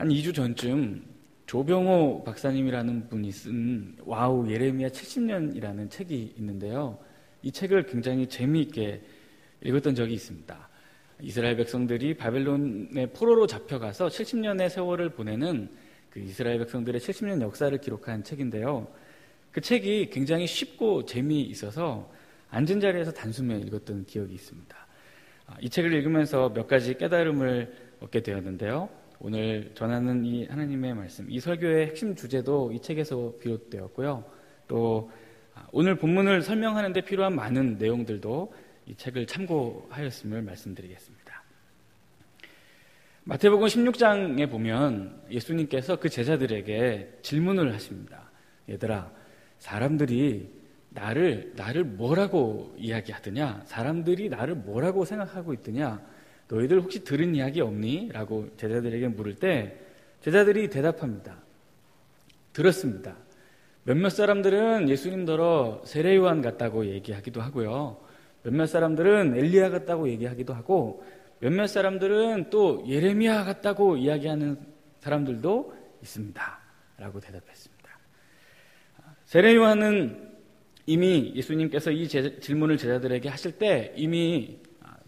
한 2주 전쯤 조병호 박사님이라는 분이 쓴 와우 예레미야 70년이라는 책이 있는데요. 이 책을 굉장히 재미있게 읽었던 적이 있습니다. 이스라엘 백성들이 바벨론의 포로로 잡혀가서 70년의 세월을 보내는 그 이스라엘 백성들의 70년 역사를 기록한 책인데요. 그 책이 굉장히 쉽고 재미있어서 앉은 자리에서 단숨에 읽었던 기억이 있습니다. 이 책을 읽으면서 몇 가지 깨달음을 얻게 되었는데요. 오늘 전하는 이 하나님의 말씀, 이 설교의 핵심 주제도 이 책에서 비롯되었고요. 또 오늘 본문을 설명하는 데 필요한 많은 내용들도 이 책을 참고하였음을 말씀드리겠습니다. 마태복음 16장에 보면 예수님께서 그 제자들에게 질문을 하십니다. 얘들아, 사람들이 나를 뭐라고 이야기하더냐? 사람들이 나를 뭐라고 생각하고 있더냐? 너희들 혹시 들은 이야기 없니? 라고 제자들에게 물을 때 제자들이 대답합니다. 들었습니다. 몇몇 사람들은 예수님더러 세례요한 같다고 얘기하기도 하고요. 몇몇 사람들은 엘리야 같다고 얘기하기도 하고 몇몇 사람들은 또 예레미야 같다고 이야기하는 사람들도 있습니다. 라고 대답했습니다. 세례요한은 이미 예수님께서 이 질문을 제자들에게 하실 때 이미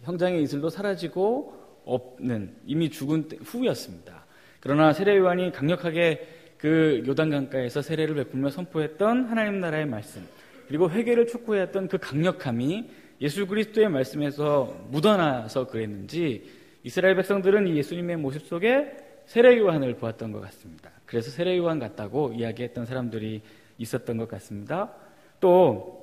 형장의 이슬로 사라지고 없는, 이미 죽은 후였습니다. 그러나 세례요한이 강력하게 그 요단강가에서 세례를 베풀며 선포했던 하나님 나라의 말씀, 그리고 회개를 촉구했던 그 강력함이 예수 그리스도의 말씀에서 묻어나서 그랬는지 이스라엘 백성들은 이 예수님의 모습 속에 세례요한을 보았던 것 같습니다. 그래서 세례요한 같다고 이야기했던 사람들이 있었던 것 같습니다. 또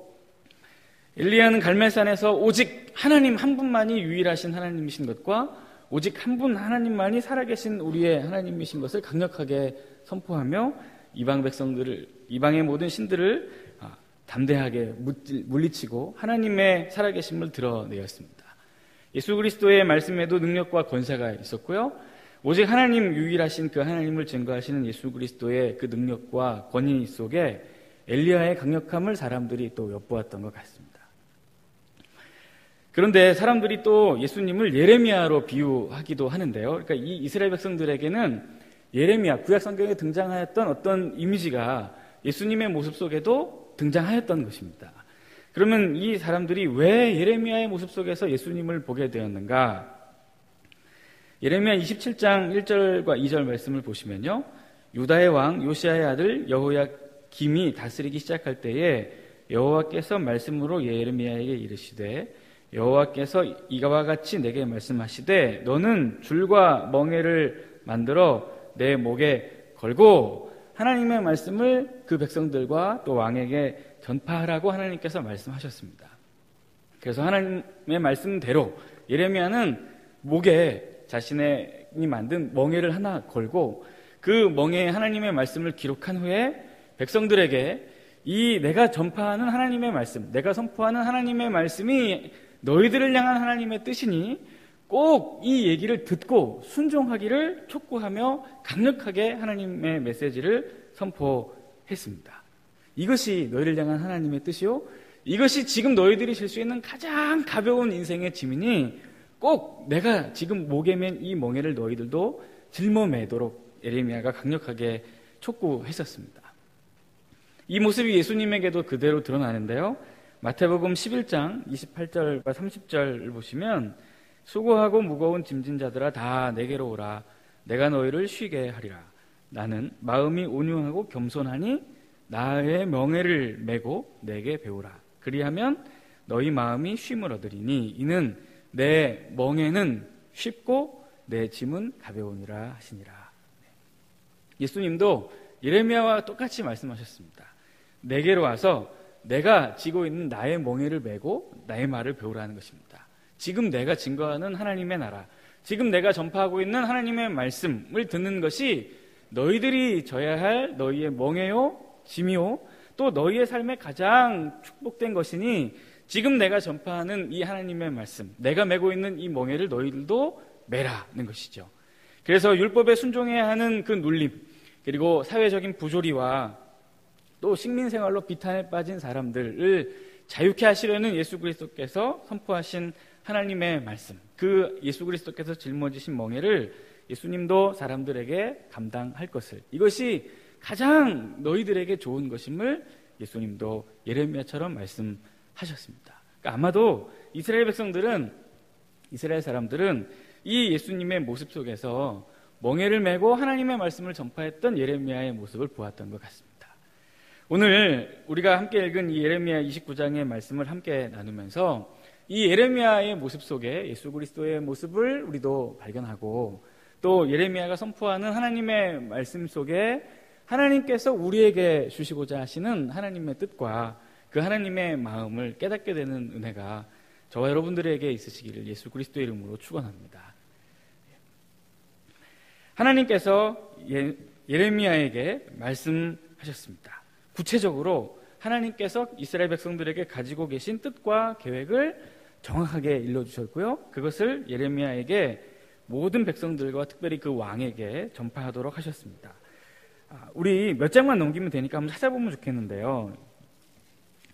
엘리야는 갈멜산에서 오직 하나님 한 분만이 유일하신 하나님이신 것과 오직 한 분 하나님만이 살아계신 우리의 하나님이신 것을 강력하게 선포하며 이방의 모든 신들을 담대하게 물리치고 하나님의 살아계심을 드러내었습니다. 예수 그리스도의 말씀에도 능력과 권세가 있었고요. 오직 하나님 유일하신 그 하나님을 증거하시는 예수 그리스도의 그 능력과 권위 속에 엘리야의 강력함을 사람들이 또 엿보았던 것 같습니다. 그런데 사람들이 또 예수님을 예레미야로 비유하기도 하는데요. 그러니까 이 이스라엘 백성들에게는 예레미야, 구약 성경에 등장하였던 어떤 이미지가 예수님의 모습 속에도 등장하였던 것입니다. 그러면 이 사람들이 왜 예레미야의 모습 속에서 예수님을 보게 되었는가? 예레미야 27장 1절과 2절 말씀을 보시면요. 유다의 왕 요시야의 아들 여호야김이 다스리기 시작할 때에 여호와께서 말씀으로 예레미야에게 이르시되 여호와께서 이와 같이 내게 말씀하시되 너는 줄과 멍에를 만들어 내 목에 걸고 하나님의 말씀을 그 백성들과 또 왕에게 전파하라고 하나님께서 말씀하셨습니다. 그래서 하나님의 말씀대로 예레미야는 목에 자신이 만든 멍에를 하나 걸고 그 멍에에 하나님의 말씀을 기록한 후에 백성들에게 이 내가 전파하는 하나님의 말씀, 내가 선포하는 하나님의 말씀이 너희들을 향한 하나님의 뜻이니 꼭 이 얘기를 듣고 순종하기를 촉구하며 강력하게 하나님의 메시지를 선포했습니다. 이것이 너희를 향한 하나님의 뜻이요, 이것이 지금 너희들이 질 수 있는 가장 가벼운 인생의 짐이니 꼭 내가 지금 목에 맨 이 멍에를 너희들도 짊어매도록 예레미야가 강력하게 촉구했었습니다. 이 모습이 예수님에게도 그대로 드러나는데요. 마태복음 11장 28절과 30절을 보시면 수고하고 무거운 짐진 자들아 다 내게로 오라. 내가 너희를 쉬게 하리라. 나는 마음이 온유하고 겸손하니 나의 멍에를 메고 내게 배우라. 그리하면 너희 마음이 쉼을 얻으리니 이는 내 멍에는 쉽고 내 짐은 가벼우니라 하시니라. 예수님도 예레미야와 똑같이 말씀하셨습니다. 내게로 와서 내가 지고 있는 나의 멍에를 메고 나의 말을 배우라는 것입니다. 지금 내가 증거하는 하나님의 나라, 지금 내가 전파하고 있는 하나님의 말씀을 듣는 것이 너희들이 져야 할 너희의 멍에요, 짐이요, 또 너희의 삶의 가장 축복된 것이니 지금 내가 전파하는 이 하나님의 말씀, 내가 메고 있는 이 멍에를 너희들도 메라는 것이죠. 그래서 율법에 순종해야 하는 그 눌림, 그리고 사회적인 부조리와 또 식민생활로 비탄에 빠진 사람들을 자유케 하시려는 예수 그리스도께서 선포하신 하나님의 말씀, 그 예수 그리스도께서 짊어지신 멍에를 예수님도 사람들에게 감당할 것을, 이것이 가장 너희들에게 좋은 것임을 예수님도 예레미야처럼 말씀하셨습니다. 그러니까 아마도 이스라엘 사람들은 이 예수님의 모습 속에서 멍에를 메고 하나님의 말씀을 전파했던 예레미야의 모습을 보았던 것 같습니다. 오늘 우리가 함께 읽은 이 예레미야 29장의 말씀을 함께 나누면서 이 예레미야의 모습 속에 예수 그리스도의 모습을 우리도 발견하고, 또 예레미야가 선포하는 하나님의 말씀 속에 하나님께서 우리에게 주시고자 하시는 하나님의 뜻과 그 하나님의 마음을 깨닫게 되는 은혜가 저와 여러분들에게 있으시기를 예수 그리스도의 이름으로 축원합니다. 하나님께서 예레미야에게 말씀하셨습니다. 구체적으로 하나님께서 이스라엘 백성들에게 가지고 계신 뜻과 계획을 정확하게 일러주셨고요. 그것을 예레미야에게 모든 백성들과 특별히 그 왕에게 전파하도록 하셨습니다. 우리 몇 장만 넘기면 되니까 한번 찾아보면 좋겠는데요.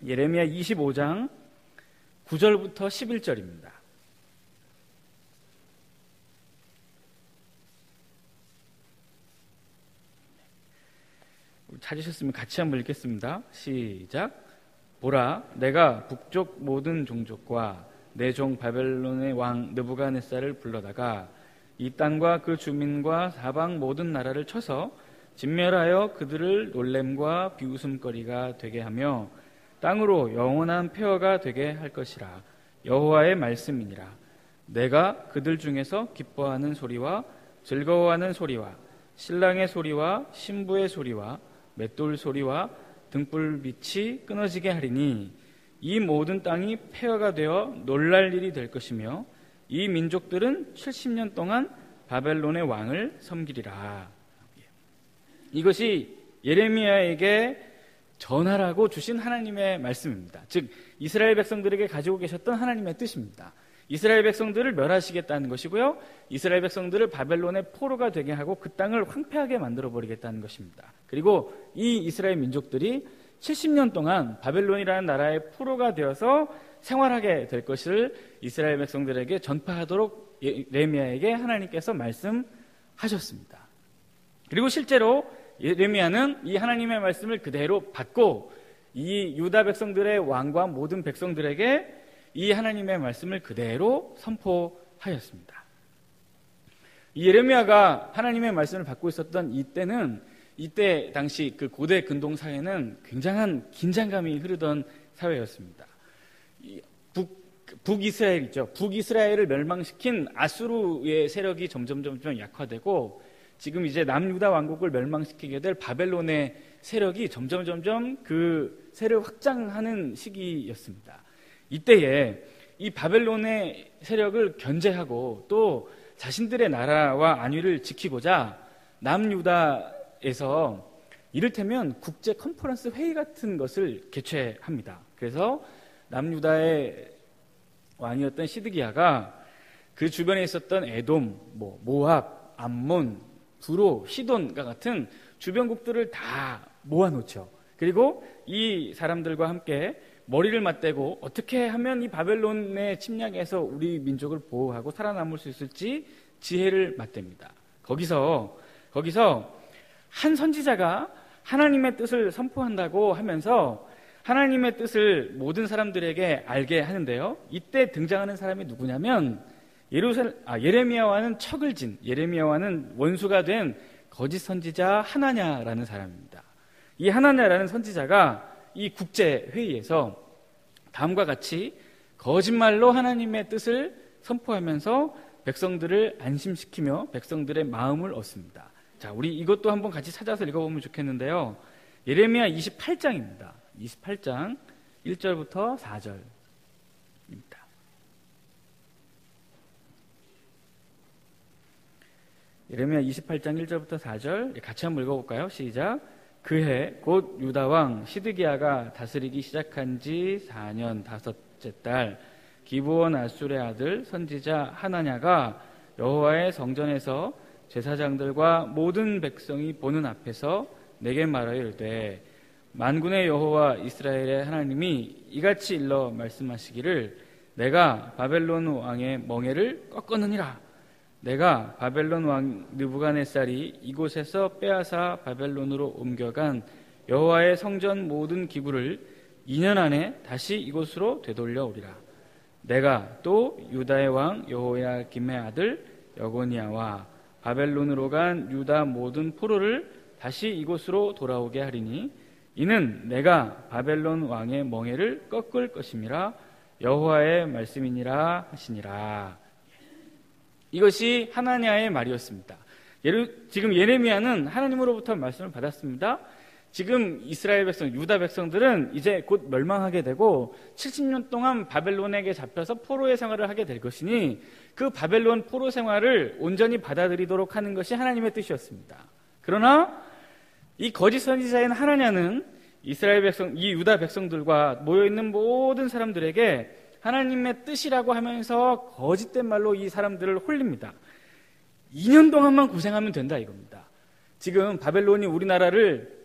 예레미야 25장 9절부터 11절입니다. 찾으셨으면 같이 한번 읽겠습니다. 시작. 보라, 내가 북쪽 모든 종족과 내 종 바벨론의 왕 느부갓네살을 불러다가 이 땅과 그 주민과 사방 모든 나라를 쳐서 진멸하여 그들을 놀램과 비웃음거리가 되게 하며 땅으로 영원한 폐허가 되게 할 것이라. 여호와의 말씀이니라. 내가 그들 중에서 기뻐하는 소리와 즐거워하는 소리와 신랑의 소리와 신부의 소리와 맷돌 소리와 등불빛이 끊어지게 하리니 이 모든 땅이 폐허가 되어 놀랄 일이 될 것이며 이 민족들은 70년 동안 바벨론의 왕을 섬기리라. 이것이 예레미야에게 전하라고 주신 하나님의 말씀입니다. 즉 이스라엘 백성들에게 가지고 계셨던 하나님의 뜻입니다. 이스라엘 백성들을 멸하시겠다는 것이고요, 이스라엘 백성들을 바벨론의 포로가 되게 하고 그 땅을 황폐하게 만들어버리겠다는 것입니다. 그리고 이 이스라엘 민족들이 70년 동안 바벨론이라는 나라의 포로가 되어서 생활하게 될 것을 이스라엘 백성들에게 전파하도록 예레미야에게 하나님께서 말씀하셨습니다. 그리고 실제로 예레미야는 이 하나님의 말씀을 그대로 받고 이 유다 백성들의 왕과 모든 백성들에게 이 하나님의 말씀을 그대로 선포하였습니다. 이 예레미야가 하나님의 말씀을 받고 있었던 이때 당시 그 고대 근동 사회는 굉장한 긴장감이 흐르던 사회였습니다. 북이스라엘 있죠. 북이스라엘을 멸망시킨 아수르의 세력이 점점 약화되고, 지금 이제 남유다 왕국을 멸망시키게 될 바벨론의 세력이 점점 그 세력을 확장하는 시기였습니다. 이때에 이 바벨론의 세력을 견제하고 또 자신들의 나라와 안위를 지키고자 남유다에서 이를테면 국제 컨퍼런스 회의 같은 것을 개최합니다. 그래서 남유다의 왕이었던 시드기야가 그 주변에 있었던 에돔, 모압, 암몬, 두로, 시돈과 같은 주변국들을 다 모아놓죠. 그리고 이 사람들과 함께 머리를 맞대고 어떻게 하면 이 바벨론의 침략에서 우리 민족을 보호하고 살아남을 수 있을지 지혜를 맞댑니다. 거기서 한 선지자가 하나님의 뜻을 선포한다고 하면서 하나님의 뜻을 모든 사람들에게 알게 하는데요. 이때 등장하는 사람이 누구냐면 예레미야와는 척을 진, 예레미야와는 원수가 된 거짓 선지자 하나냐라는 사람입니다. 이 하나냐라는 선지자가 이 국제회의에서 다음과 같이 거짓말로 하나님의 뜻을 선포하면서 백성들을 안심시키며 백성들의 마음을 얻습니다. 자, 우리 이것도 한번 같이 찾아서 읽어보면 좋겠는데요. 예레미야 28장입니다. 28장 1절부터 4절입니다. 예레미야 28장 1절부터 4절 같이 한번 읽어볼까요? 시작. 그해 곧 유다왕 시드기야가 다스리기 시작한 지 4년 5째 달 기브온 아술의 아들 선지자 하나냐가 여호와의 성전에서 제사장들과 모든 백성이 보는 앞에서 내게 말하여 이르되 만군의 여호와 이스라엘의 하나님이 이같이 일러 말씀하시기를 내가 바벨론 왕의 멍에를 꺾었느니라. 내가 바벨론 왕 느부갓네살이 이곳에서 빼앗아 바벨론으로 옮겨간 여호와의 성전 모든 기구를 2년 안에 다시 이곳으로 되돌려 오리라. 내가 또 유다의 왕 여호야김의 아들 여고니아와 바벨론으로 간 유다 모든 포로를 다시 이곳으로 돌아오게 하리니 이는 내가 바벨론 왕의 멍에를 꺾을 것임이라 여호와의 말씀이니라 하시니라. 이것이 하나냐의 말이었습니다. 지금 예레미야는 하나님으로부터 말씀을 받았습니다. 지금 이스라엘 백성, 유다 백성들은 이제 곧 멸망하게 되고 70년 동안 바벨론에게 잡혀서 포로의 생활을 하게 될 것이니 그 바벨론 포로 생활을 온전히 받아들이도록 하는 것이 하나님의 뜻이었습니다. 그러나 이 거짓 선지자인 하나냐는 이스라엘 백성, 이 유다 백성들과 모여있는 모든 사람들에게 하나님의 뜻이라고 하면서 거짓된 말로 이 사람들을 홀립니다. 2년 동안만 고생하면 된다 이겁니다. 지금 바벨론이 우리나라를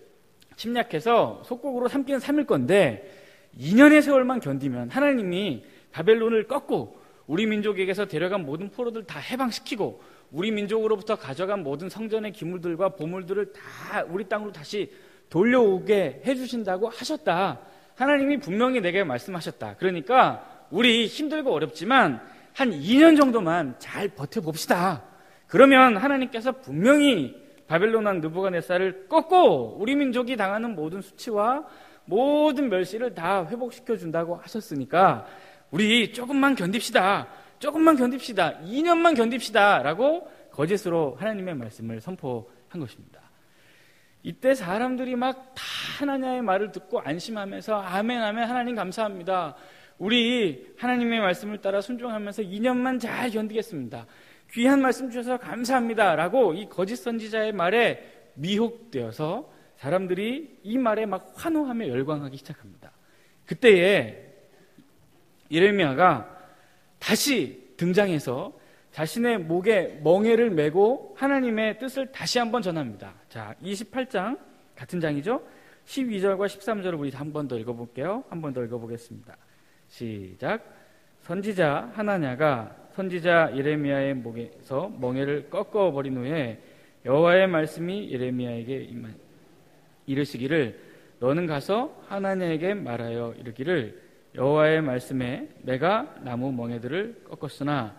침략해서 속국으로 삼기는 삼을 건데 2년의 세월만 견디면 하나님이 바벨론을 꺾고 우리 민족에게서 데려간 모든 포로들 다 해방시키고 우리 민족으로부터 가져간 모든 성전의 기물들과 보물들을 다 우리 땅으로 다시 돌려오게 해주신다고 하셨다. 하나님이 분명히 내게 말씀하셨다. 그러니까 우리 힘들고 어렵지만 한 2년 정도만 잘 버텨봅시다. 그러면 하나님께서 분명히 바벨론 왕 느부갓네살을 꺾고 우리 민족이 당하는 모든 수치와 모든 멸시를 다 회복시켜 준다고 하셨으니까 우리 조금만 견딥시다. 2년만 견딥시다 라고 거짓으로 하나님의 말씀을 선포한 것입니다. 이때 사람들이 막 다 하나님의 말을 듣고 안심하면서 아멘 아멘 하나님 감사합니다. 우리 하나님의 말씀을 따라 순종하면서 2년만 잘 견디겠습니다. 귀한 말씀 주셔서 감사합니다 라고 이 거짓 선지자의 말에 미혹되어서 사람들이 이 말에 막 환호하며 열광하기 시작합니다. 그때에 예레미야가 다시 등장해서 자신의 목에 멍에를 메고 하나님의 뜻을 다시 한번 전합니다. 자, 28장 같은 장이죠. 12절과 13절을 우리 한 번 더 읽어볼게요. 한 번 더 읽어보겠습니다. 시작. 선지자 하나냐가 선지자 예레미야의 목에서 멍에를 꺾어버린 후에 여호와의 말씀이 예레미야에게 이르시기를 너는 가서 하나냐에게 말하여 이르기를 여호와의 말씀에 내가 나무 멍에들을 꺾었으나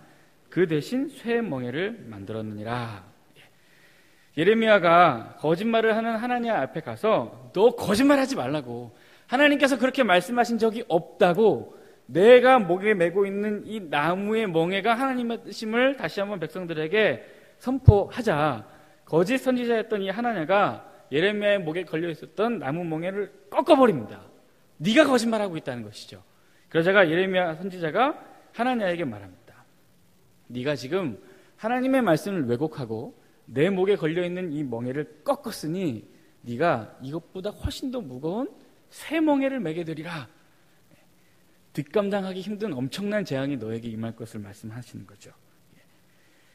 그 대신 쇠 멍에를 만들었느니라. 예레미야가 거짓말을 하는 하나냐 앞에 가서 너 거짓말하지 말라고, 하나님께서 그렇게 말씀하신 적이 없다고, 내가 목에 메고 있는 이 나무의 멍에가 하나님의 뜻임을 다시 한번 백성들에게 선포하자. 거짓 선지자였던 이 하나냐가 예레미야의 목에 걸려 있었던 나무 멍에를 꺾어버립니다. 네가 거짓말하고 있다는 것이죠. 그러자가 예레미야 선지자가 하나냐에게 말합니다. 네가 지금 하나님의 말씀을 왜곡하고 내 목에 걸려있는 이 멍에를 꺾었으니 네가 이것보다 훨씬 더 무거운 쇠 멍에를 매게 되리라. 뒷감당하기 힘든 엄청난 재앙이 너에게 임할 것을 말씀하시는 거죠.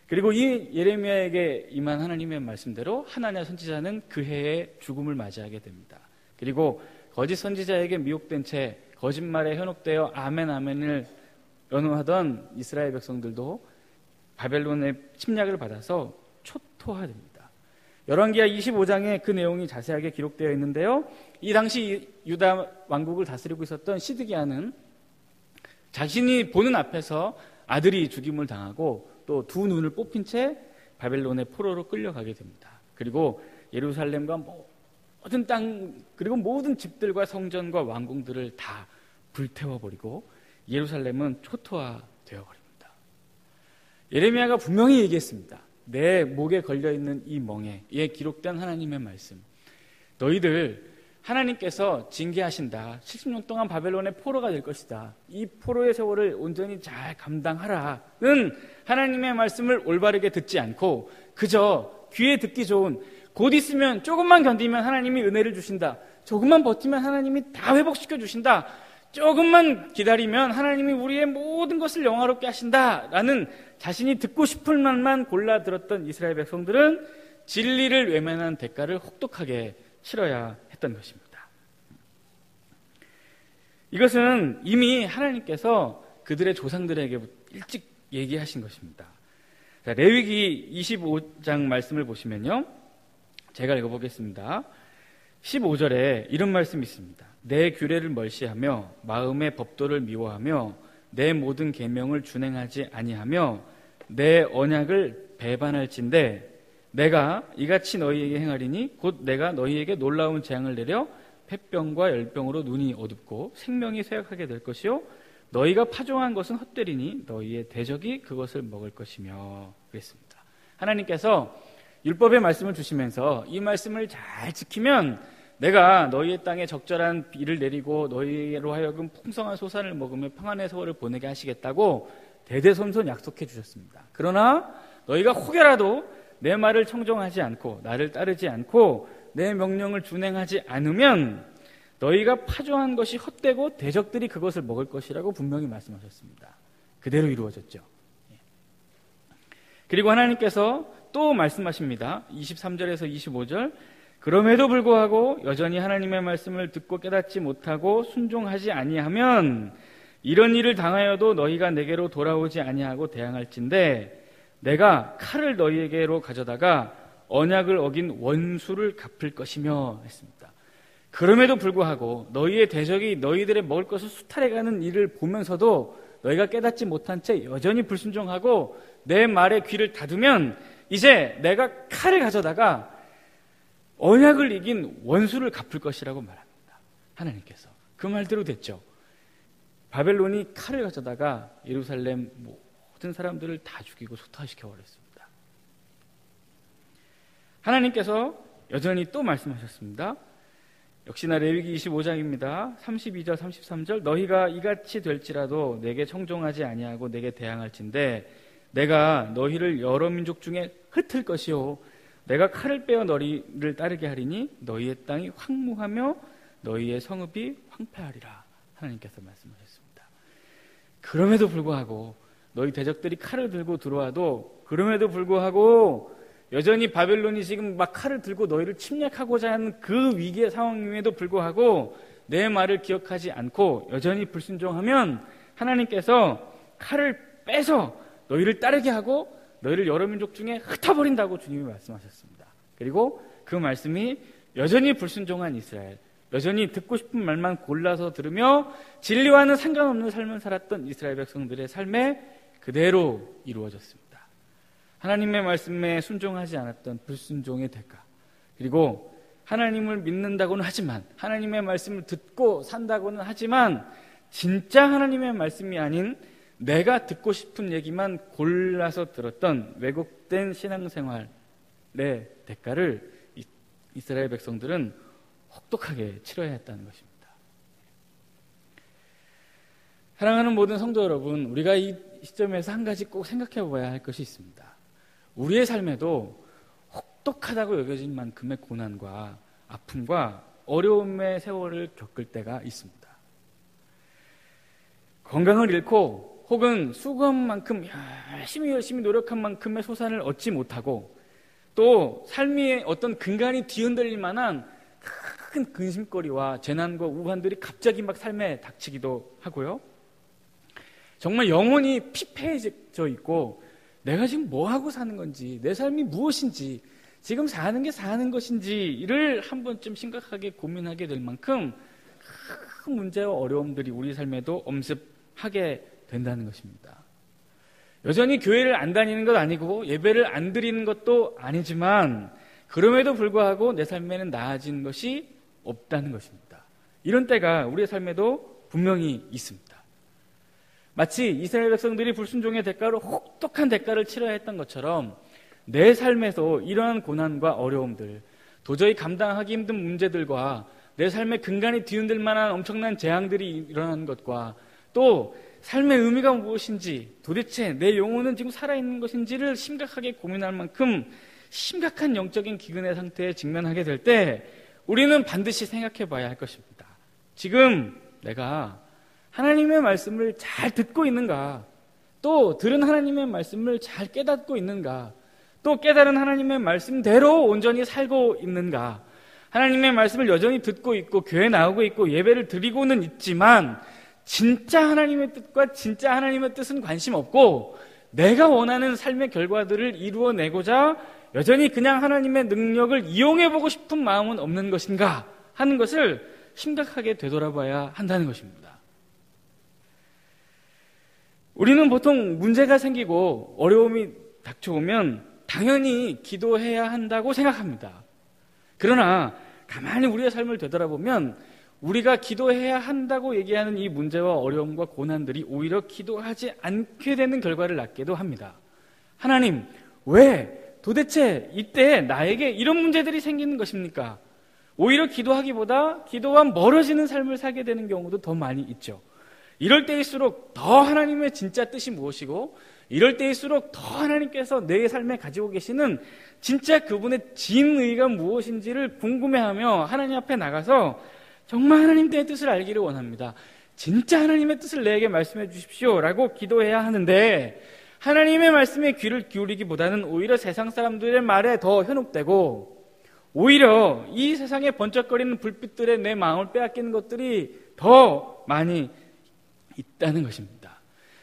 그리고 이 예레미야에게 임한 하나님의 말씀대로 하나냐 선지자는 그 해에 죽음을 맞이하게 됩니다. 그리고 거짓 선지자에게 미혹된 채 거짓말에 현혹되어 아멘 아멘을 연호하던 이스라엘 백성들도 바벨론의 침략을 받아서 초토화됩니다. 열왕기하 25장에 그 내용이 자세하게 기록되어 있는데요. 이 당시 유다 왕국을 다스리고 있었던 시드기야는 자신이 보는 앞에서 아들이 죽임을 당하고 또 두 눈을 뽑힌 채 바벨론의 포로로 끌려가게 됩니다. 그리고 예루살렘과 모든 땅, 그리고 모든 집들과 성전과 왕궁들을 다 불태워버리고 예루살렘은 초토화되어 버립니다. 예레미야가 분명히 얘기했습니다. 내 목에 걸려있는 이 멍에에 기록된 하나님의 말씀, 너희들 하나님께서 징계하신다. 70년 동안 바벨론의 포로가 될 것이다. 이 포로의 세월을 온전히 잘 감당하라는 하나님의 말씀을 올바르게 듣지 않고 그저 귀에 듣기 좋은, 곧 있으면 조금만 견디면 하나님이 은혜를 주신다. 조금만 버티면 하나님이 다 회복시켜 주신다. 조금만 기다리면 하나님이 우리의 모든 것을 영화롭게 하신다. 라는 자신이 듣고 싶은 말만 골라 들었던 이스라엘 백성들은 진리를 외면한 대가를 혹독하게 치러야 했던 것입니다. 이것은 이미 하나님께서 그들의 조상들에게 일찍 얘기하신 것입니다. 자, 레위기 25장 말씀을 보시면요, 제가 읽어보겠습니다. 15절에 이런 말씀이 있습니다. 내 규례를 멀시하며 마음의 법도를 미워하며 내 모든 계명을 준행하지 아니하며 내 언약을 배반할진대 내가 이같이 너희에게 행하리니 곧 내가 너희에게 놀라운 재앙을 내려 폐병과 열병으로 눈이 어둡고 생명이 쇠약하게 될 것이요 너희가 파종한 것은 헛되리니 너희의 대적이 그것을 먹을 것이며 그랬습니다. 하나님께서 율법의 말씀을 주시면서 이 말씀을 잘 지키면 내가 너희의 땅에 적절한 비를 내리고 너희로 하여금 풍성한 소산을 먹으며 평안의 세월을 보내게 하시겠다고 대대손손 약속해 주셨습니다. 그러나 너희가 혹여라도 내 말을 청종하지 않고 나를 따르지 않고 내 명령을 준행하지 않으면 너희가 파종한 것이 헛되고 대적들이 그것을 먹을 것이라고 분명히 말씀하셨습니다. 그대로 이루어졌죠. 그리고 하나님께서 또 말씀하십니다. 23절에서 25절 그럼에도 불구하고 여전히 하나님의 말씀을 듣고 깨닫지 못하고 순종하지 아니하면 이런 일을 당하여도 너희가 내게로 돌아오지 아니하고 대항할진대 내가 칼을 너희에게로 가져다가 언약을 어긴 원수를 갚을 것이며 했습니다. 그럼에도 불구하고 너희의 대적이 너희들의 먹을 것을 수탈해가는 일을 보면서도 너희가 깨닫지 못한 채 여전히 불순종하고 내 말에 귀를 닫으면 이제 내가 칼을 가져다가 언약을 이긴 원수를 갚을 것이라고 말합니다. 하나님께서 그 말대로 됐죠. 바벨론이 칼을 가져다가 예루살렘 모든 사람들을 다 죽이고 소탈시켜 버렸습니다. 하나님께서 여전히 또 말씀하셨습니다. 역시나 레위기 25장입니다. 32절 33절 너희가 이같이 될지라도 내게 청종하지 아니하고 내게 대항할진대 내가 너희를 여러 민족 중에 흩을 것이요 내가 칼을 빼어 너희를 따르게 하리니 너희의 땅이 황무하며 너희의 성읍이 황폐하리라. 하나님께서 말씀하셨습니다. 그럼에도 불구하고 너희 대적들이 칼을 들고 들어와도 그럼에도 불구하고 여전히 바벨론이 지금 막 칼을 들고 너희를 침략하고자 하는 그 위기의 상황임에도 불구하고 내 말을 기억하지 않고 여전히 불순종하면 하나님께서 칼을 빼서 너희를 따르게 하고 너희를 여러 민족 중에 흩어버린다고 주님이 말씀하셨습니다. 그리고 그 말씀이 여전히 불순종한 이스라엘, 여전히 듣고 싶은 말만 골라서 들으며 진리와는 상관없는 삶을 살았던 이스라엘 백성들의 삶에 그대로 이루어졌습니다. 하나님의 말씀에 순종하지 않았던 불순종의 대가, 그리고 하나님을 믿는다고는 하지만 하나님의 말씀을 듣고 산다고는 하지만 진짜 하나님의 말씀이 아닌 내가 듣고 싶은 얘기만 골라서 들었던 왜곡된 신앙생활의 대가를 이스라엘 백성들은 혹독하게 치러야 했다는 것입니다. 사랑하는 모든 성도 여러분, 우리가 이 시점에서 한 가지 꼭 생각해 봐야 할 것이 있습니다. 우리의 삶에도 혹독하다고 여겨진 만큼의 고난과 아픔과 어려움의 세월을 겪을 때가 있습니다. 건강을 잃고 혹은 수고한 만큼 열심히 노력한 만큼의 소산을 얻지 못하고 또 삶의 어떤 근간이 뒤흔들릴 만한 큰 근심거리와 재난과 우환들이 갑자기 막 삶에 닥치기도 하고요. 정말 영혼이 피폐해져 있고 내가 지금 뭐하고 사는 건지, 내 삶이 무엇인지, 지금 사는 게 사는 것인지를 한 번쯤 심각하게 고민하게 될 만큼 큰 문제와 어려움들이 우리 삶에도 엄습하게 된다는 것입니다. 여전히 교회를 안 다니는 것 아니고 예배를 안 드리는 것도 아니지만 그럼에도 불구하고 내 삶에는 나아진 것이 없다는 것입니다. 이런 때가 우리의 삶에도 분명히 있습니다. 마치 이스라엘 백성들이 불순종의 대가로 혹독한 대가를 치러야 했던 것처럼 내 삶에서 이러한 고난과 어려움들, 도저히 감당하기 힘든 문제들과 내 삶의 근간이 뒤흔들 만한 엄청난 재앙들이 일어나는 것과 또 삶의 의미가 무엇인지, 도대체 내 영혼은 지금 살아있는 것인지를 심각하게 고민할 만큼 심각한 영적인 기근의 상태에 직면하게 될 때 우리는 반드시 생각해 봐야 할 것입니다. 지금 내가 하나님의 말씀을 잘 듣고 있는가? 또 들은 하나님의 말씀을 잘 깨닫고 있는가? 또 깨달은 하나님의 말씀대로 온전히 살고 있는가? 하나님의 말씀을 여전히 듣고 있고 교회 나오고 있고 예배를 드리고는 있지만 진짜 하나님의 뜻과 진짜 하나님의 뜻은 관심 없고 내가 원하는 삶의 결과들을 이루어내고자 여전히 그냥 하나님의 능력을 이용해보고 싶은 마음은 없는 것인가 하는 것을 심각하게 되돌아봐야 한다는 것입니다. 우리는 보통 문제가 생기고 어려움이 닥쳐오면 당연히 기도해야 한다고 생각합니다. 그러나 가만히 우리의 삶을 되돌아보면 우리가 기도해야 한다고 얘기하는 이 문제와 어려움과 고난들이 오히려 기도하지 않게 되는 결과를 낳기도 합니다. 하나님, 왜 도대체 이때 나에게 이런 문제들이 생기는 것입니까? 오히려 기도하기보다 기도와 멀어지는 삶을 살게 되는 경우도 더 많이 있죠. 이럴 때일수록 더 하나님의 진짜 뜻이 무엇이고, 이럴 때일수록 더 하나님께서 내 삶에 가지고 계시는 진짜 그분의 진의가 무엇인지를 궁금해하며 하나님 앞에 나가서 정말 하나님의 뜻을 알기를 원합니다. 진짜 하나님의 뜻을 내게 말씀해 주십시오 라고 기도해야 하는데, 하나님의 말씀에 귀를 기울이기보다는 오히려 세상 사람들의 말에 더 현혹되고, 오히려 이 세상에 번쩍거리는 불빛들에 내 마음을 빼앗기는 것들이 더 많이 있다는 것입니다.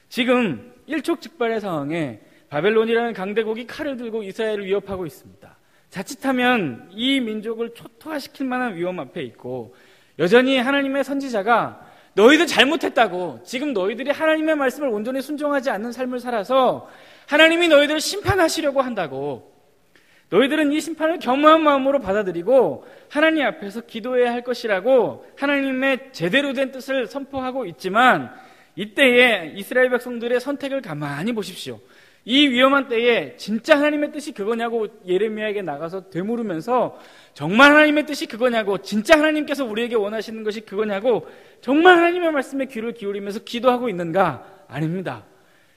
지금 일촉즉발의 상황에 바벨론이라는 강대국이 칼을 들고 이스라엘을 위협하고 있습니다. 자칫하면 이 민족을 초토화시킬 만한 위험 앞에 있고, 여전히 하나님의 선지자가 너희들 잘못했다고, 지금 너희들이 하나님의 말씀을 온전히 순종하지 않는 삶을 살아서 하나님이 너희들을 심판하시려고 한다고, 너희들은 이 심판을 겸허한 마음으로 받아들이고 하나님 앞에서 기도해야 할 것이라고 하나님의 제대로 된 뜻을 선포하고 있지만, 이때에 이스라엘 백성들의 선택을 가만히 보십시오. 이 위험한 때에 진짜 하나님의 뜻이 그거냐고 예레미야에게 나가서 되물으면서 정말 하나님의 뜻이 그거냐고, 진짜 하나님께서 우리에게 원하시는 것이 그거냐고 정말 하나님의 말씀에 귀를 기울이면서 기도하고 있는가? 아닙니다.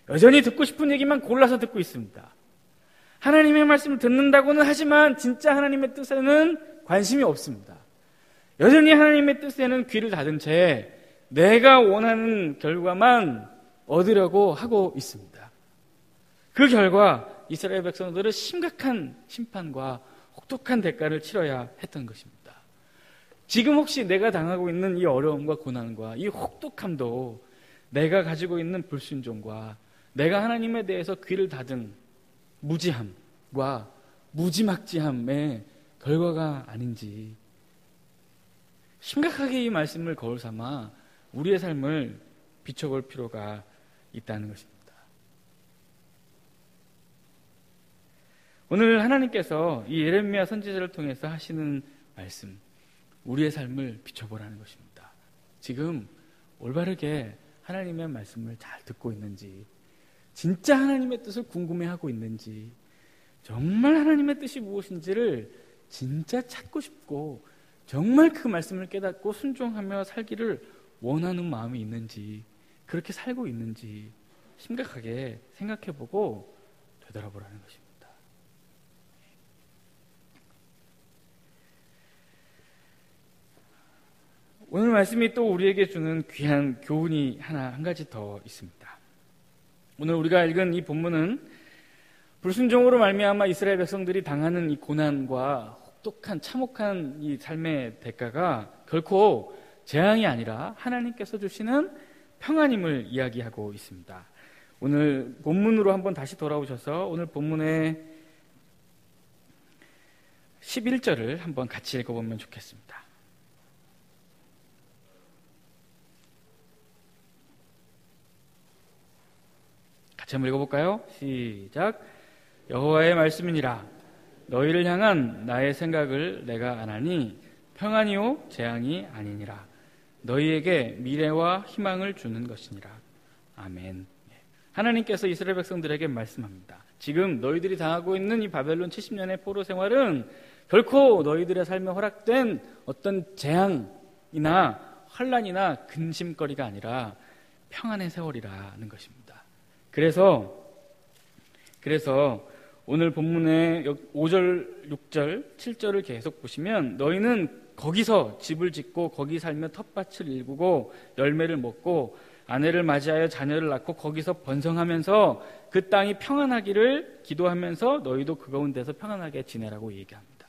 여전히 듣고 싶은 얘기만 골라서 듣고 있습니다. 하나님의 말씀을 듣는다고는 하지만 진짜 하나님의 뜻에는 관심이 없습니다. 여전히 하나님의 뜻에는 귀를 닫은 채 내가 원하는 결과만 얻으려고 하고 있습니다. 그 결과 이스라엘 백성들은 심각한 심판과 혹독한 대가를 치러야 했던 것입니다. 지금 혹시 내가 당하고 있는 이 어려움과 고난과 이 혹독함도 내가 가지고 있는 불순종과 내가 하나님에 대해서 귀를 닫은 무지함과 무지막지함의 결과가 아닌지 심각하게 이 말씀을 거울 삼아 우리의 삶을 비춰볼 필요가 있다는 것입니다. 오늘 하나님께서 이 예레미야 선지자를 통해서 하시는 말씀, 우리의 삶을 비춰보라는 것입니다. 지금 올바르게 하나님의 말씀을 잘 듣고 있는지, 진짜 하나님의 뜻을 궁금해하고 있는지, 정말 하나님의 뜻이 무엇인지를 진짜 찾고 싶고 정말 그 말씀을 깨닫고 순종하며 살기를 원하는 마음이 있는지, 그렇게 살고 있는지 심각하게 생각해보고 되돌아보라는 것입니다. 오늘 말씀이 또 우리에게 주는 귀한 교훈이 한 가지 더 있습니다. 오늘 우리가 읽은 이 본문은 불순종으로 말미암아 이스라엘 백성들이 당하는 이 고난과 혹독한 참혹한 이 삶의 대가가 결코 재앙이 아니라 하나님께서 주시는 평안임을 이야기하고 있습니다. 오늘 본문으로 한번 다시 돌아오셔서 오늘 본문의 11절을 한번 같이 읽어보면 좋겠습니다. 같이 한번 읽어볼까요? 시작. 여호와의 말씀이니라. 너희를 향한 나의 생각을 내가 아나니 평안이요 재앙이 아니니라. 너희에게 미래와 희망을 주는 것이니라. 아멘. 하나님께서 이스라엘 백성들에게 말씀합니다. 지금 너희들이 당하고 있는 이 바벨론 70년의 포로 생활은 결코 너희들의 삶에 허락된 어떤 재앙이나 환난이나 근심거리가 아니라 평안의 세월이라는 것입니다. 그래서 오늘 본문의 5절, 6절, 7절을 계속 보시면 너희는 거기서 집을 짓고 거기 살며 텃밭을 일구고 열매를 먹고 아내를 맞이하여 자녀를 낳고 거기서 번성하면서 그 땅이 평안하기를 기도하면서 너희도 그 가운데서 평안하게 지내라고 얘기합니다.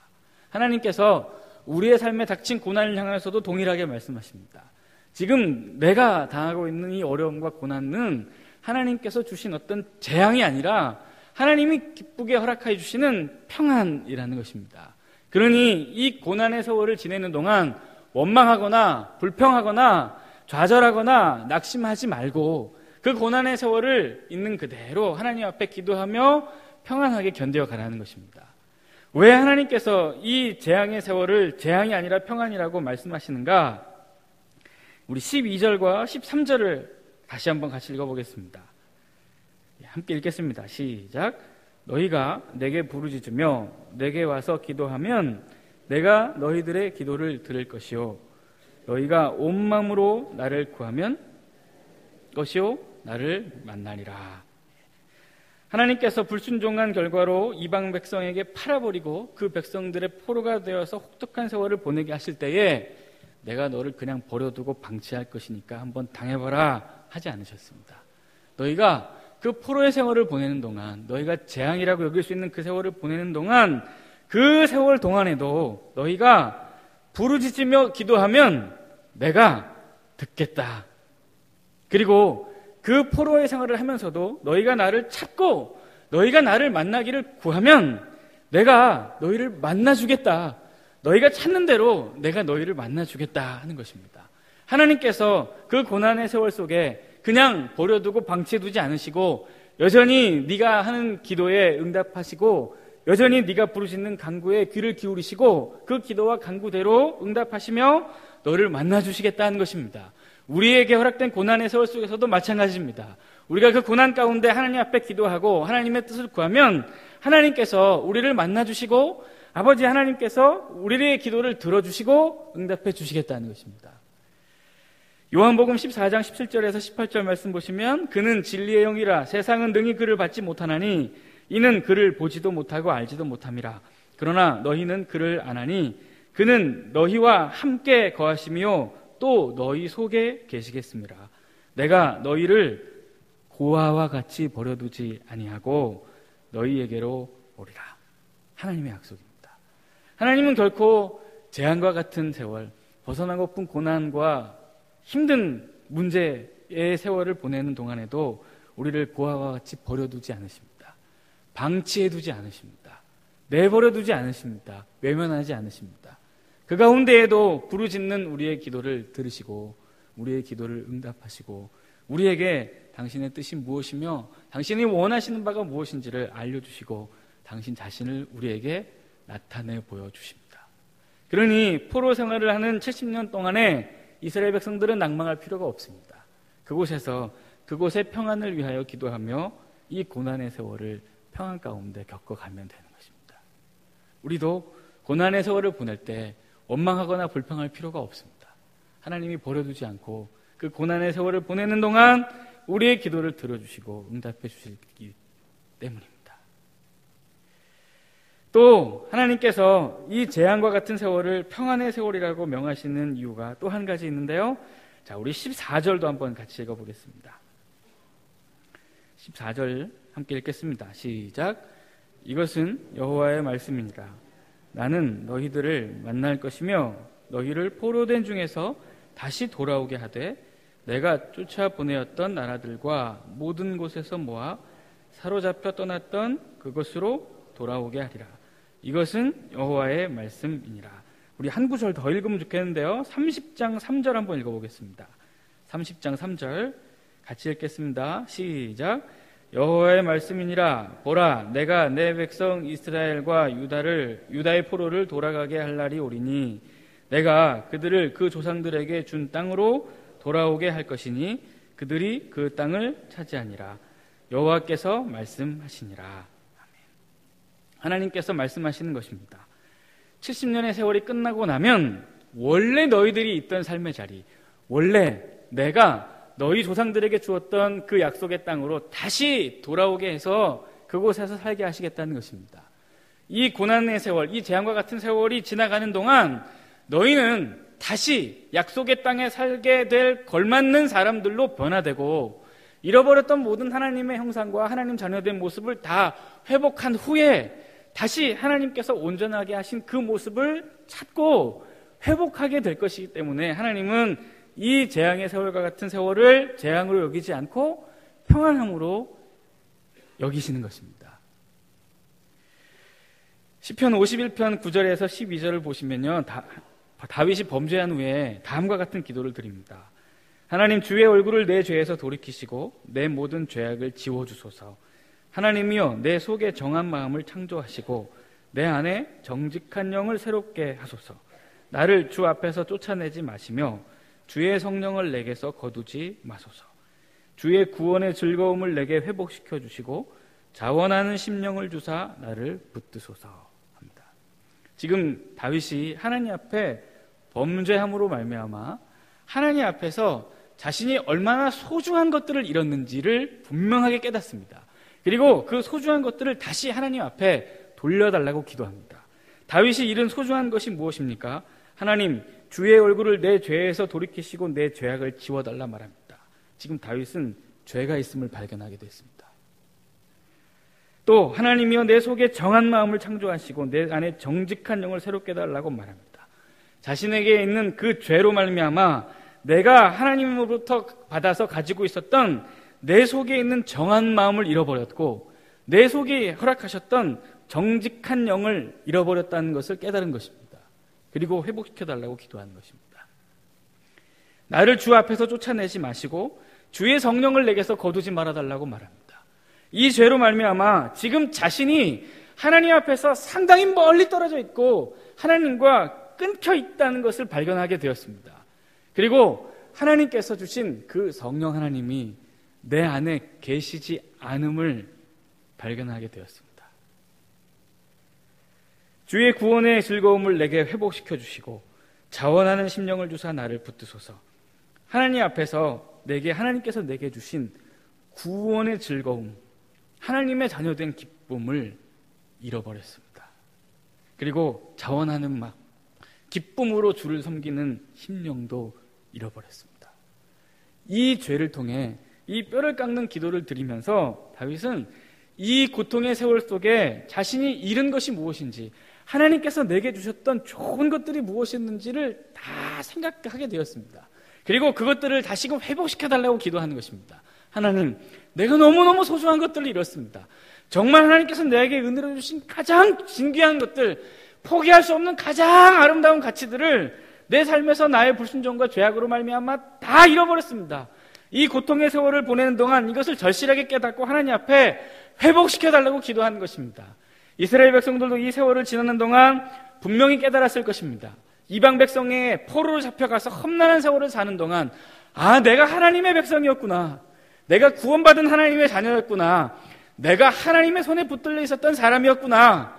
하나님께서 우리의 삶에 닥친 고난을 향해서도 동일하게 말씀하십니다. 지금 내가 당하고 있는 이 어려움과 고난은 하나님께서 주신 어떤 재앙이 아니라 하나님이 기쁘게 허락해 주시는 평안이라는 것입니다. 그러니 이 고난의 세월을 지내는 동안 원망하거나 불평하거나 좌절하거나 낙심하지 말고 그 고난의 세월을 있는 그대로 하나님 앞에 기도하며 평안하게 견뎌 가라는 것입니다. 왜 하나님께서 이 재앙의 세월을 재앙이 아니라 평안이라고 말씀하시는가? 우리 12절과 13절을 다시 한번 같이 읽어보겠습니다. 함께 읽겠습니다. 시작. 너희가 내게 부르짖으며 내게 와서 기도하면 내가 너희들의 기도를 들을 것이요 너희가 온 마음으로 나를 구하면 것이요 나를 만나리라. 하나님께서 불순종한 결과로 이방 백성에게 팔아버리고 그 백성들의 포로가 되어서 혹독한 세월을 보내게 하실 때에 내가 너를 그냥 버려두고 방치할 것이니까 한번 당해봐라 하지 않으셨습니다. 너희가 그 포로의 세월을 보내는 동안, 너희가 재앙이라고 여길 수 있는 그 세월을 보내는 동안, 그 세월 동안에도 너희가 부르짖으며 기도하면 내가 듣겠다. 그리고 그 포로의 생활을 하면서도 너희가 나를 찾고 너희가 나를 만나기를 구하면 내가 너희를 만나주겠다. 너희가 찾는 대로 내가 너희를 만나주겠다 하는 것입니다. 하나님께서 그 고난의 세월 속에 그냥 버려두고 방치해두지 않으시고 여전히 네가 하는 기도에 응답하시고 여전히 네가 부르짖는 간구에 귀를 기울이시고 그 기도와 간구대로 응답하시며 너를 만나주시겠다는 것입니다. 우리에게 허락된 고난의 세월 속에서도 마찬가지입니다. 우리가 그 고난 가운데 하나님 앞에 기도하고 하나님의 뜻을 구하면 하나님께서 우리를 만나주시고 아버지 하나님께서 우리의 기도를 들어주시고 응답해 주시겠다는 것입니다. 요한복음 14장 17절에서 18절 말씀 보시면 그는 진리의 영이라 세상은 능히 그를 받지 못하나니 이는 그를 보지도 못하고 알지도 못함이라. 그러나 너희는 그를 아나니 그는 너희와 함께 거하시며 또 너희 속에 계시겠습니다. 내가 너희를 고아와 같이 버려두지 아니하고 너희에게로 오리라. 하나님의 약속입니다. 하나님은 결코 재앙과 같은 세월, 벗어나고픈 고난과 힘든 문제의 세월을 보내는 동안에도 우리를 고아와 같이 버려두지 않으십니다. 방치해두지 않으십니다. 내버려두지 않으십니다. 외면하지 않으십니다. 그 가운데에도 부르짖는 우리의 기도를 들으시고 우리의 기도를 응답하시고 우리에게 당신의 뜻이 무엇이며 당신이 원하시는 바가 무엇인지를 알려주시고 당신 자신을 우리에게 나타내 보여주십니다. 그러니 포로 생활을 하는 70년 동안에 이스라엘 백성들은 낭망할 필요가 없습니다. 그곳의 평안을 위하여 기도하며 이 고난의 세월을 평안 가운데 겪어가면 되는 것입니다. 우리도 고난의 세월을 보낼 때 원망하거나 불평할 필요가 없습니다. 하나님이 버려두지 않고 그 고난의 세월을 보내는 동안 우리의 기도를 들어주시고 응답해 주시기 때문입니다. 또 하나님께서 이 재앙과 같은 세월을 평안의 세월이라고 명하시는 이유가 또 한 가지 있는데요. 자, 우리 14절도 한번 같이 읽어보겠습니다. 14절 함께 읽겠습니다. 시작. 이것은 여호와의 말씀이니라. 나는 너희들을 만날 것이며 너희를 포로된 중에서 다시 돌아오게 하되 내가 쫓아보내었던 나라들과 모든 곳에서 모아 사로잡혀 떠났던 그곳으로 돌아오게 하리라. 이것은 여호와의 말씀이니라. 우리 한 구절 더 읽으면 좋겠는데요. 30장 3절 한번 읽어보겠습니다. 30장 3절 같이 읽겠습니다. 시작. 여호와의 말씀이니라. 보라, 내가 내 백성 이스라엘과 유다의 포로를 돌아가게 할 날이 오리니 내가 그들을 그 조상들에게 준 땅으로 돌아오게 할 것이니 그들이 그 땅을 차지하니라. 여호와께서 말씀하시니라. 하나님께서 말씀하시는 것입니다. 70년의 세월이 끝나고 나면 원래 너희들이 있던 삶의 자리, 원래 내가 너희 조상들에게 주었던 그 약속의 땅으로 다시 돌아오게 해서 그곳에서 살게 하시겠다는 것입니다. 이 고난의 세월, 이 재앙과 같은 세월이 지나가는 동안 너희는 다시 약속의 땅에 살게 될 걸맞는 사람들로 변화되고 잃어버렸던 모든 하나님의 형상과 하나님 자녀된 모습을 다 회복한 후에 다시 하나님께서 온전하게 하신 그 모습을 찾고 회복하게 될 것이기 때문에 하나님은 이 재앙의 세월과 같은 세월을 재앙으로 여기지 않고 평안함으로 여기시는 것입니다. 시편 51편 9절에서 12절을 보시면요, 다윗이 범죄한 후에 다음과 같은 기도를 드립니다. 하나님, 주의 얼굴을 내 죄에서 돌이키시고 내 모든 죄악을 지워주소서. 하나님이여, 내 속에 정한 마음을 창조하시고 내 안에 정직한 영을 새롭게 하소서. 나를 주 앞에서 쫓아내지 마시며 주의 성령을 내게서 거두지 마소서. 주의 구원의 즐거움을 내게 회복시켜 주시고 자원하는 심령을 주사 나를 붙드소서 합니다. 지금 다윗이 하나님 앞에 범죄함으로 말미암아 하나님 앞에서 자신이 얼마나 소중한 것들을 잃었는지를 분명하게 깨닫습니다. 그리고 그 소중한 것들을 다시 하나님 앞에 돌려달라고 기도합니다. 다윗이 잃은 소중한 것이 무엇입니까? 하나님, 주의 얼굴을 내 죄에서 돌이키시고 내 죄악을 지워달라 말합니다. 지금 다윗은 죄가 있음을 발견하게 됐습니다. 또 하나님이여, 내 속에 정한 마음을 창조하시고 내 안에 정직한 영을 새롭게 달라고 말합니다. 자신에게 있는 그 죄로 말미암아 내가 하나님으로부터 받아서 가지고 있었던 내 속에 있는 정한 마음을 잃어버렸고 내 속에 허락하셨던 정직한 영을 잃어버렸다는 것을 깨달은 것입니다. 그리고 회복시켜달라고 기도하는 것입니다. 나를 주 앞에서 쫓아내지 마시고 주의 성령을 내게서 거두지 말아달라고 말합니다. 이 죄로 말미암아 지금 자신이 하나님 앞에서 상당히 멀리 떨어져 있고 하나님과 끊겨 있다는 것을 발견하게 되었습니다. 그리고 하나님께서 주신 그 성령 하나님이 내 안에 계시지 않음을 발견하게 되었습니다. 주의 구원의 즐거움을 내게 회복시켜 주시고 자원하는 심령을 주사 나를 붙드소서. 하나님 앞에서 하나님께서 내게 주신 구원의 즐거움, 하나님의 자녀된 기쁨을 잃어버렸습니다. 그리고 자원하는 막 기쁨으로 주를 섬기는 심령도 잃어버렸습니다. 이 죄를 통해 이 뼈를 깎는 기도를 드리면서 다윗은 이 고통의 세월 속에 자신이 잃은 것이 무엇인지, 하나님께서 내게 주셨던 좋은 것들이 무엇이었는지를 다 생각하게 되었습니다. 그리고 그것들을 다시금 회복시켜달라고 기도하는 것입니다. 하나님, 내가 너무너무 소중한 것들을 잃었습니다. 정말 하나님께서 내게 은혜로 주신 가장 진귀한 것들, 포기할 수 없는 가장 아름다운 가치들을 내 삶에서 나의 불순종과 죄악으로 말미암아 다 잃어버렸습니다. 이 고통의 세월을 보내는 동안 이것을 절실하게 깨닫고 하나님 앞에 회복시켜달라고 기도하는 것입니다. 이스라엘 백성들도 이 세월을 지나는 동안 분명히 깨달았을 것입니다. 이방 백성의 포로로 잡혀가서 험난한 세월을 사는 동안 내가 하나님의 백성이었구나, 내가 구원받은 하나님의 자녀였구나, 내가 하나님의 손에 붙들려 있었던 사람이었구나,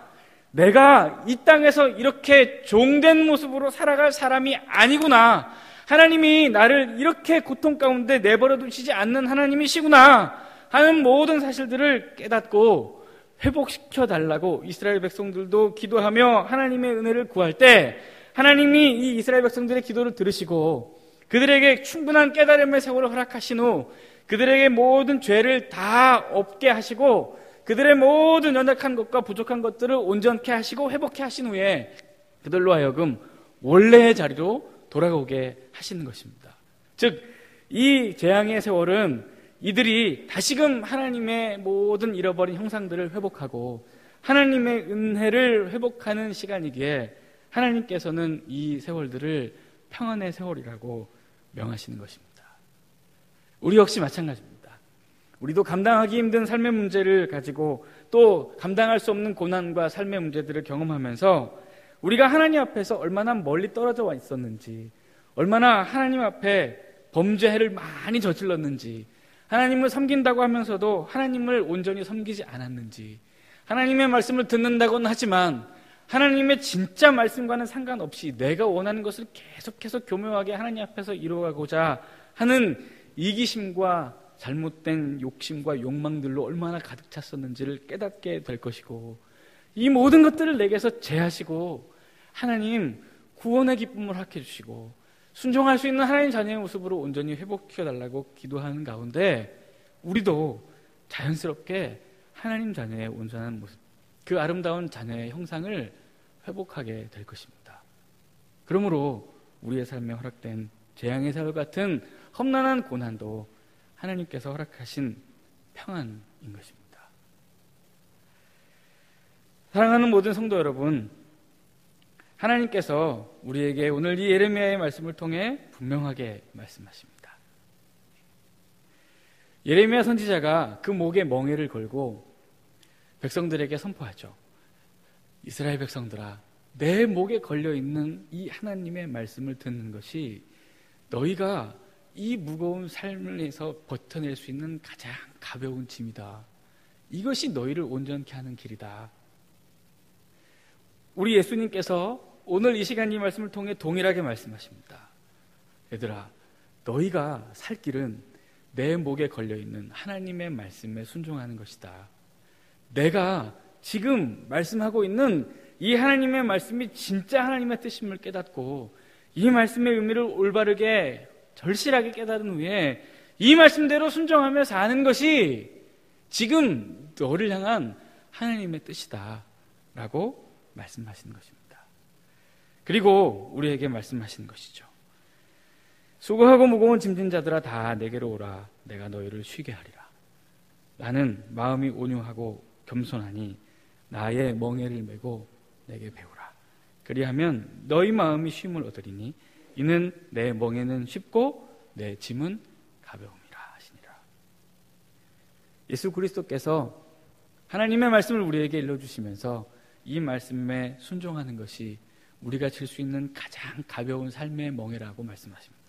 내가 이 땅에서 이렇게 종된 모습으로 살아갈 사람이 아니구나, 하나님이 나를 이렇게 고통 가운데 내버려 두시지 않는 하나님이시구나 하는 모든 사실들을 깨닫고 회복시켜 달라고 이스라엘 백성들도 기도하며 하나님의 은혜를 구할 때, 하나님이 이 이스라엘 백성들의 기도를 들으시고 그들에게 충분한 깨달음의 세월을 허락하신 후 그들에게 모든 죄를 다 없게 하시고 그들의 모든 연약한 것과 부족한 것들을 온전케 하시고 회복케 하신 후에 그들로 하여금 원래의 자리로 돌아오게 하시는 것입니다. 즉, 이 재앙의 세월은 이들이 다시금 하나님의 모든 잃어버린 형상들을 회복하고 하나님의 은혜를 회복하는 시간이기에 하나님께서는 이 세월들을 평안의 세월이라고 명하시는 것입니다. 우리 역시 마찬가지입니다. 우리도 감당하기 힘든 삶의 문제를 가지고 또 감당할 수 없는 고난과 삶의 문제들을 경험하면서 우리가 하나님 앞에서 얼마나 멀리 떨어져 와 있었는지, 얼마나 하나님 앞에 범죄를 많이 저질렀는지, 하나님을 섬긴다고 하면서도 하나님을 온전히 섬기지 않았는지, 하나님의 말씀을 듣는다고는 하지만 하나님의 진짜 말씀과는 상관없이 내가 원하는 것을 계속해서 교묘하게 하나님 앞에서 이루어가고자 하는 이기심과 잘못된 욕심과 욕망들로 얼마나 가득 찼었는지를 깨닫게 될 것이고, 이 모든 것들을 내게서 제하시고 하나님 구원의 기쁨을 허락해 주시고 순종할 수 있는 하나님 자녀의 모습으로 온전히 회복시켜달라고 기도하는 가운데 우리도 자연스럽게 하나님 자녀의 온전한 모습, 그 아름다운 자녀의 형상을 회복하게 될 것입니다. 그러므로 우리의 삶에 허락된 재앙의 세월 같은 험난한 고난도 하나님께서 허락하신 평안인 것입니다. 사랑하는 모든 성도 여러분, 하나님께서 우리에게 오늘 이 예레미야의 말씀을 통해 분명하게 말씀하십니다. 예레미야 선지자가 그 목에 멍에를 걸고 백성들에게 선포하죠. 이스라엘 백성들아, 내 목에 걸려있는 이 하나님의 말씀을 듣는 것이 너희가 이 무거운 삶에서 버텨낼 수 있는 가장 가벼운 짐이다. 이것이 너희를 온전케 하는 길이다. 우리 예수님께서 오늘 이 시간 이 말씀을 통해 동일하게 말씀하십니다. 얘들아, 너희가 살 길은 내 목에 걸려있는 하나님의 말씀에 순종하는 것이다. 내가 지금 말씀하고 있는 이 하나님의 말씀이 진짜 하나님의 뜻임을 깨닫고 이 말씀의 의미를 올바르게 절실하게 깨달은 후에 이 말씀대로 순종하며 사는 것이 지금 너를 향한 하나님의 뜻이다 라고 말씀하시는 것입니다. 그리고 우리에게 말씀하시는 것이죠. 수고하고 무거운 짐진 자들아 다 내게로 오라. 내가 너희를 쉬게 하리라. 나는 마음이 온유하고 겸손하니 나의 멍에를 메고 내게 배우라. 그리하면 너희 마음이 쉼을 얻으리니 이는 내 멍에는 쉽고 내 짐은 가벼움이라 하시니라. 예수 그리스도께서 하나님의 말씀을 우리에게 일러주시면서 이 말씀에 순종하는 것이 우리가 질 수 있는 가장 가벼운 삶의 멍에라고 말씀하십니다.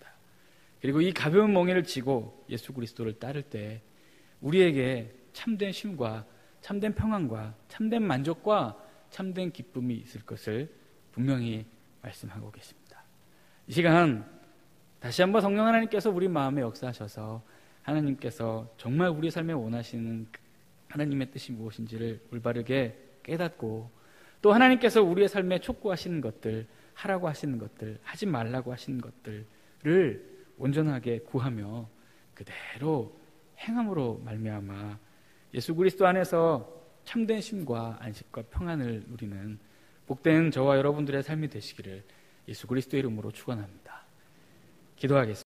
그리고 이 가벼운 멍에를 지고 예수 그리스도를 따를 때 우리에게 참된 쉼과 참된 평안과 참된 만족과 참된 기쁨이 있을 것을 분명히 말씀하고 계십니다. 이 시간 다시 한번 성령 하나님께서 우리 마음에 역사하셔서 하나님께서 정말 우리 삶에 원하시는 하나님의 뜻이 무엇인지를 올바르게 깨닫고 또 하나님께서 우리의 삶에 촉구하시는 것들, 하라고 하시는 것들, 하지 말라고 하시는 것들을 온전하게 구하며 그대로 행함으로 말미암아 예수 그리스도 안에서 참된 쉼과 안식과 평안을 누리는 복된 저와 여러분들의 삶이 되시기를 예수 그리스도의 이름으로 축원합니다. 기도하겠습니다.